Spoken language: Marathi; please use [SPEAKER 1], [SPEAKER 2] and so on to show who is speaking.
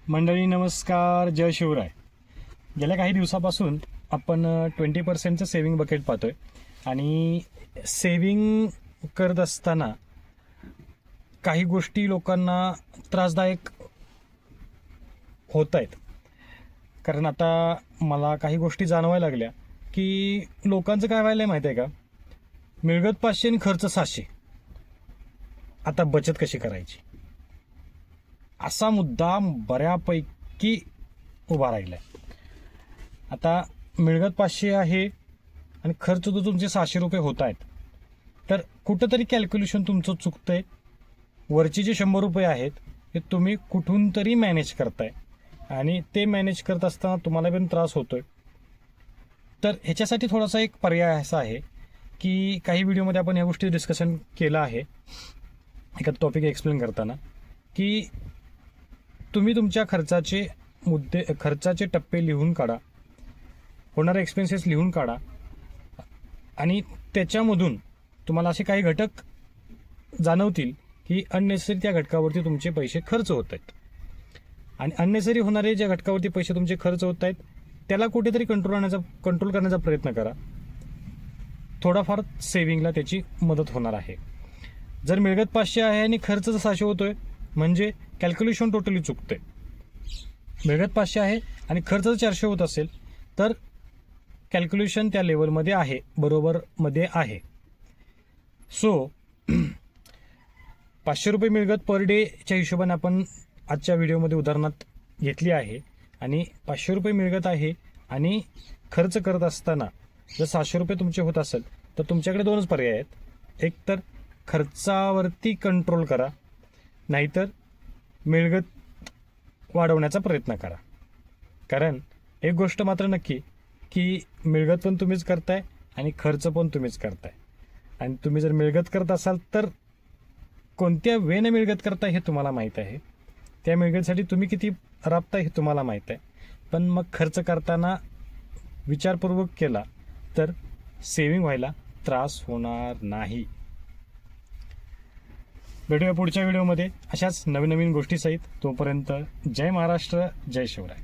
[SPEAKER 1] मंडळी नमस्कार, जय शिवराय. गेल्या काही दिवसापासून आपण 20%चं सेविंग बकेट पाहतोय आणि सेविंग करत असताना काही गोष्टी लोकांना त्रासदायक होत आहेत. कारण आता मला काही गोष्टी जाणवायला लागल्या की लोकांचं काय व्हायला माहिती आहे का, मिळगत 500 आणि खर्च 700. आता बचत कशी करायची असा मुद्दा बऱ्यापैकी उभा राहिला आहे. आता मिळगत 500 आहे आणि खर्च तो तुमचे 600 रुपये होत आहेत, तर कुठंतरी कॅल्क्युलेशन तुमचं चुकतंय. वरचे जे 100 रुपये आहेत ते तुम्ही कुठून तरी मॅनेज करताय आणि ते मॅनेज करत असताना तुम्हाला पण त्रास होतोय. तर ह्याच्यासाठी थोडासा एक पर्याय असा आहे की काही व्हिडिओमध्ये आपण या गोष्टी डिस्कशन केलं आहे एखादा टॉपिक एक्सप्लेन करताना, की तुम्ही तुमच्या खर्चाचे टप्पे लिहून काढा, होणारे एक्सपेन्सेस लिहून काढा आणि त्याच्यामधून तुम्हाला असे काही घटक जाणवतील की अननेसेसरी त्या घटकावरती तुमचे पैसे खर्च होत आहेत. आणि अननेसेसरी होणारे ज्या घटकावरती पैसे तुमचे खर्च होत आहेत त्याला कुठेतरी कंट्रोल करण्याचा प्रयत्न करा. थोडाफार सेव्हिंगला त्याची मदत होणार आहे. जर मिळगत 500 आहे आणि खर्च 600 होतोय म्हणजे कॅल्क्युलेशन टोटली चुकतंय. मिळगत 500 आहे आणि खर्च 400 होत असेल तर कॅल्क्युलेशन त्या लेवलमध्ये आहे, बरोबरमध्ये आहे. सो 500 रुपये मिळगत पर डेच्या हिशोबाने आपण आजच्या व्हिडिओमध्ये उदाहरणात घेतली आहे. आणि 500 रुपये मिळगत आहे आणि खर्च करत असताना जर 600 रुपये तुमचे होत असेल तर तुमच्याकडे दोनच पर्याय आहेत. एक तर खर्चावरती कंट्रोल करा, नाहीतर मिळगत वाढवण्याचा प्रयत्न करा. कारण एक गोष्ट मात्र नक्की की मिळगत पण तुम्हीच करताय आणि खर्च पण तुम्हीच करताय. आणि तुम्ही जर मिळगत करत असाल तर कोणत्या वेने मिळगत करताय हे तुम्हाला माहीत आहे. त्या मिळगतीसाठी तुम्ही किती राबताय हे तुम्हाला माहीत आहे. पण मग खर्च करताना विचारपूर्वक केला तर सेव्हिंग व्हायला त्रास होणार नाही. भेटूया पुढच्या व्हिडिओमध्ये अशाच नवीन नवीन गोष्टीसहित. तोपर्यंत जय महाराष्ट्र, जय शिवराय.